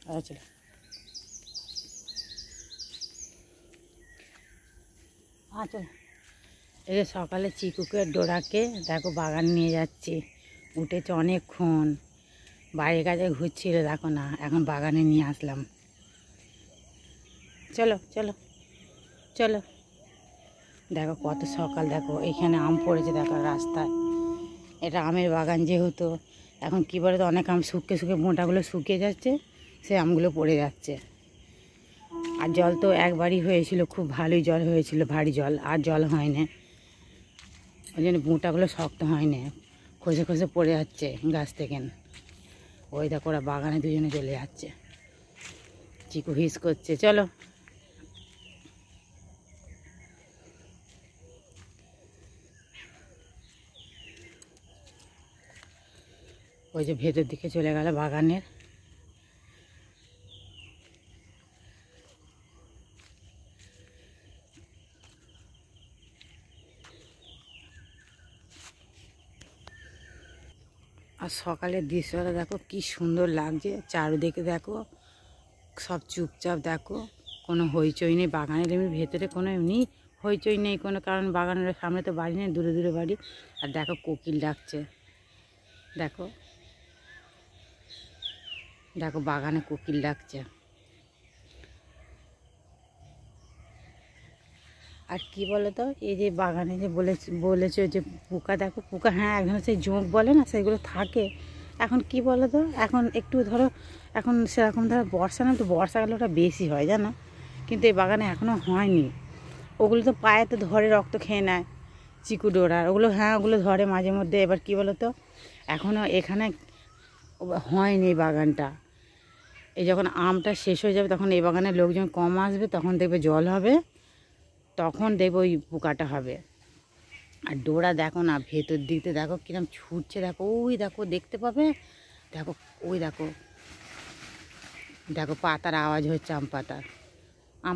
আচ্ছা আচ্ছা, এই যে সকালে চিকুকে ডোরাকে দেখো বাগান নিয়ে যাচ্ছি, উঠেছে অনেকক্ষণ, বাইরের কাছে ঘুরছিল, দেখো না এখন বাগানে নিয়ে আসলাম। চলো চলো চলো, দেখো কত সকাল, দেখো এখানে আম পড়েছে দেখো রাস্তায়, এটা আমের বাগান যেহেতু এখন কী বলে তো অনেক আম শুকিয়ে শুকিয়ে মোটাগুলো শুকিয়ে যাচ্ছে, সে আমগুলো পড়ে যাচ্ছে। আর জল তো একবারই হয়েছিল, খুব ভালোই জল হয়েছিল, ভারী জল, আর জল হয় না, ওই জন্য মোটাগুলো শক্ত হয় না, খসে খসে পড়ে যাচ্ছে গাছ থেকে। ওই দেখো ওরা বাগানে দুজনে চলে যাচ্ছে, চিকু হিস করছে। চলো ওই যে ভেতর দিকে চলে গেল বাগানের। আর সকালের দৃশ্যটা দেখো কি সুন্দর লাগছে, চারিদিকে দেখো সব চুপচাপ, দেখো কোনো হইচই নেই বাগানের, এমনি ভেতরে কোনো এমনি হইচই নেই কোনো, কারণ বাগানের সামনে তো বাড়ি নেই, দূরে দূরে বাড়ি। আর দেখো কোকিল ডাকছে, দেখো দেখো বাগানে কোকিল ডাকছে। আর কি বলো তো, এই যে বাগানে যে বলেছো যে পোকা, দেখো পোকা, হ্যাঁ একদম সেই জোঁক বলে না, সেগুলো থাকে। এখন কি বলো তো, এখন একটু ধরো এখন সেরকম ধরো বর্ষা না, তো বর্ষাকালে ওটা বেশি হয় জানো, কিন্তু এই বাগানে এখনও হয়নি। ওগুলো তো পায়ে তো ধরে রক্ত খেয়ে নেয় চিকু ডোরার, ওগুলো হ্যাঁ ওগুলো ধরে মাঝে মধ্যে। এবার কি বলো তো, এখনও এখানে হয়নি এই বাগানটা, এই যখন আমটা শেষ হয়ে যাবে তখন এই বাগানের লোকজন কম আসবে, তখন দেখবে জল হবে, তখন দেখবো ওই পোকাটা হবে। আর ডোরা দেখো না ভেতর দিকতে দেখো কিরম ছুটছে, দেখো ওই দেখো দেখতে পাবে, দেখো ওই দেখো, দেখো পাতার আওয়াজ হচ্ছে, আম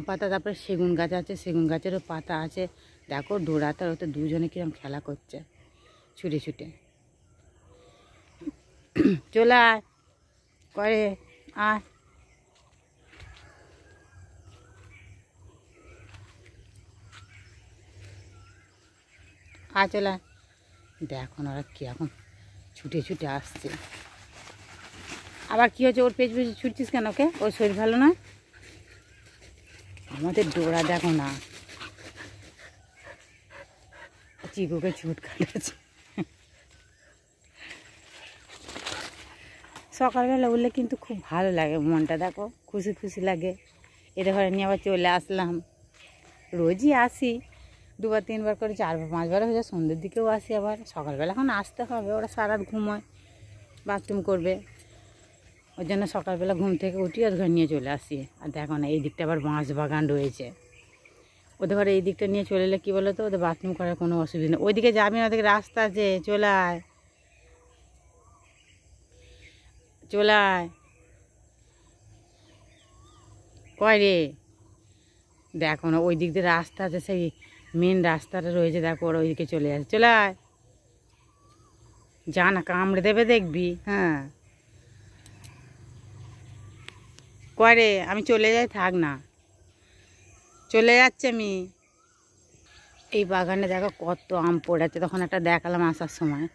পাতা, তারপরে সেগুন গাছ আছে, সেগুন গাছেরও পাতা আছে, দেখো ডোরাটার ওতে দুজনে কিরম খেলা করছে ছুটে ছুটে। চলে আয় করে, আয় আয় চলে আয়। দেখো না ওরা কীরকম ছুটে ছুটে আসছে। আবার কী হচ্ছে, ওর পেছ পেছনে ছুটছিস কেন, ওকে ওর শরীর ভালো না? আমাদের ডোরা দেখো না চিকুকে ছুট কাটাচ্ছে। সকালবেলা উঠলে কিন্তু খুব ভালো লাগে, মনটা দেখো খুশি খুশি লাগে। এটা ঘরে নিয়ে আবার চলে আসলাম, রোজই আসি, দুবার তিনবার করে, চারবার পাঁচবার হয়ে যায়, সন্ধ্যের দিকেও আসি, আবার সকালবেলা এখন আসতে হবে, ওরা সারা রাত ঘুমোয়, বাথরুম করবে, ওই জন্য সকালবেলা ঘুম থেকে উঠি আর ঘরে নিয়ে চলে আসি। আর দেখো না এই দিকটা আবার বাঁশ বাগান রয়েছে, ওদের ঘরে এই দিকটা নিয়ে চলে এলে কী বলো তো, ওদের বাথরুম করার কোনো অসুবিধা নেই। ওইদিকে যাবি না, ওদিকে রাস্তা আছে, চলে আয় চলে আয়। কয় রে, দেখো না ওই দিক দিয়ে রাস্তা আছে, সেই মেন রাস্তাটা রয়েছে, দেখো ওরা ওইদিকে চলে আসে, চলে আয়, যা না কামড়ে দেবে দেখবি। হ্যাঁ কয় রে, আমি চলে যাই, থাক না, চলে যাচ্ছে আমি। এই বাগানে দেখো কত আম পড়েছে, তখন একটা দেখালাম আসার সময়,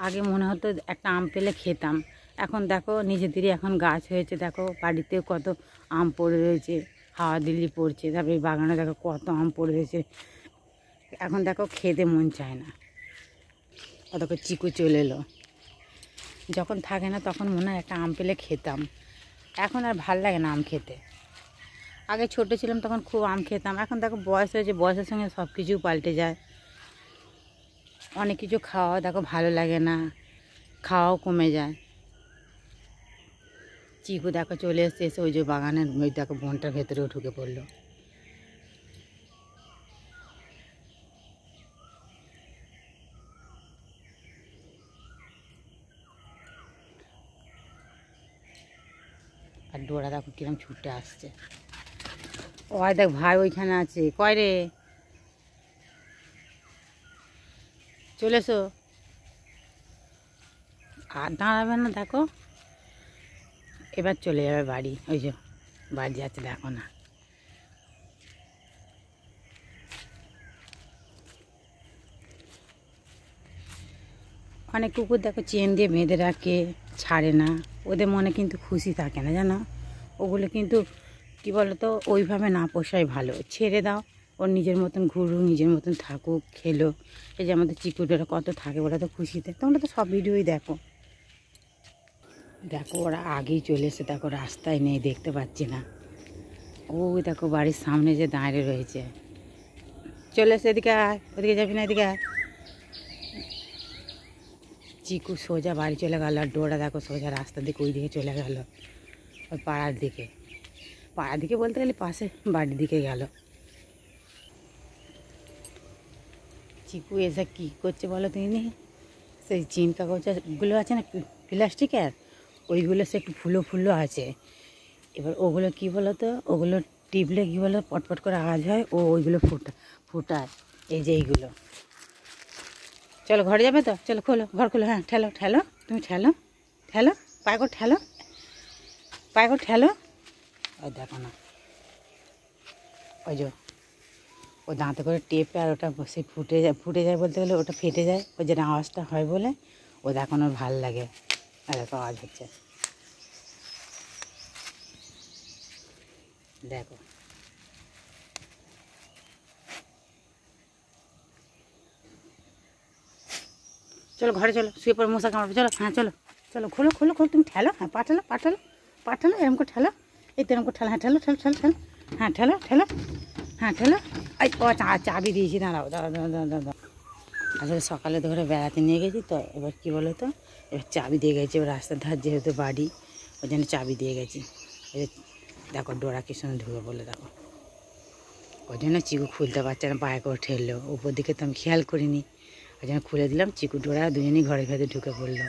আগে মনে হতো একটা আম পেলে খেতাম, এখন দেখো নিজেদেরই এখন গাছ হয়েছে, দেখো বাড়িতেও কত আম পড়ে রয়েছে, হাওয়া দিল্লি পড়ছে, তারপরে এই বাগানে দেখো কত আম পড়ে রয়েছে, এখন দেখো খেতে মন চায় না। অতকে চিকু চলে এলো, যখন থাকে না তখন মনে হয় একটা আম পেলে খেতাম, এখন আর ভাল লাগে না আম খেতে। আগে ছোটো ছিলাম তখন খুব আম খেতাম, এখন দেখো বয়স হয়েছে, বয়সের সঙ্গে সব কিছু পাল্টে যায়, অনেক কিছু খাওয়া দেখো ভালো লাগে না, খাওয়াও কমে যায়। চিকু দেখো চলে এসছে, এসে ওই যে বাগানের ওই দেখো বনটার ভেতরেও ঢুকে পড়লো। আর ডোরা দেখো কিরম ছুটে আসছে, ও দেখ ভাই ওইখানে আছে, কয় রে চলে এসো, আর দাঁড়াবে না দেখো, এবার চলে যাবে বাড়ি, ওই যে বাড়ি যাচ্ছে দেখো না। অনেক কুকুর দেখো চেন দিয়ে বেঁধে রাখে, ছাড়ে না, ওদের মনে কিন্তু খুশি থাকে না জানো। ওগুলো কিন্তু কী বলো তো, ওইভাবে না পোষাই ভালো, ছেড়ে দাও, ওর নিজের মতন ঘুরুক, নিজের মতন থাকুক, খেলো। এই যে আমাদের চিকুটারা কত থাকে, ওরা তো খুশিতে, তোমরা তো সব ভিডিওই দেখো। দেখো ওরা আগেই চলে এসে, দেখো রাস্তায় নেই, দেখতে পাচ্ছি না। ওই দেখো বাড়ির সামনে যে দাঁড়িয়ে রয়েছে, চলে এসে এদিকে আয়, ওদিকে যাবি না, এদিকে আয়। চিকু সোজা বাড়ি চলে গেল, আর ডোরা দেখো সোজা রাস্তার দিকে ওই দিকে চলে গেল, ওই পাড়ার দিকে। পাড়ার দিকে বলতে গেলে পাশে বাড়ির দিকে গেল। চিকু এসে কী করছে বলো তিনি, সেই চিন কাগজগুলো আছে না প্লাস্টিকের, ওইগুলো সে একটু ফুলো ফুলো আছে। এবার ওগুলো কী বলো তো, ওগুলো টিপলে কী বলো পটপট করে আওয়াজ হয়, ও ওইগুলো ফুটায়। এই যে এইগুলো। চলো ঘরে যাবে তো, চলো খোলো, ঘর খোলো। হ্যাঁ ঠেলো ঠেলো, তুমি ঠেলো ঠেলো, পায়ে করে ঠেলো, পায়ে করে ঠেলো। ওই দেখো না, ওই যে ও দাঁতে করে টেপে, আর ওটা সে ফুটে যায় বলতে গেলে, ওটা ফেটে যায়, ওই যে আওয়াজটা হয় বলে ও দেখো ওর ভাল লাগে। আর দেখো আওয়াজ হচ্ছে, দেখো। চলো ঘরে চলো, শুয়ে পড়ে মশা কামড়াবে, চলো। হ্যাঁ চলো চলো, খোলো খোলো খোলো, তুমি ঠেলো। হ্যাঁ পাঠালো পাঠালো পাঠালো, এরকম করে ঠেলো, এই তো এরকম করে ঠেলো। হ্যাঁ ঠেলো ঠেলো ঠেলো ঠেলো, হ্যাঁ ঠেলো ঠেলো, হ্যাঁ ঠেলো। এই ও চাবি দিয়েছি, দাঁড়াও দাঁড়াও দাঁড়াও দাঁড়াও। আসলে সকালে ধরে বেড়াতে নিয়ে গেছি তো, এবার কী বলো তো, এবার চাবি দিয়ে গেছি, এবার রাস্তার ধার যেহেতু বাড়ি, ওই জন্য চাবি দিয়ে গেছি। এই দেখো ডোরা কি সুন্দর ঢুকে বলে, দেখো। ওই জন্য চিকু খুলতে পারছে না, পায়ে করে ঠেললো, উপর দিকে তো আমি খেয়াল করিনি, ওই জন্য খুলে দিলাম। চিকু ডোরা দুজনেই ঘরের ভেতরে ঢুকে পড়লো।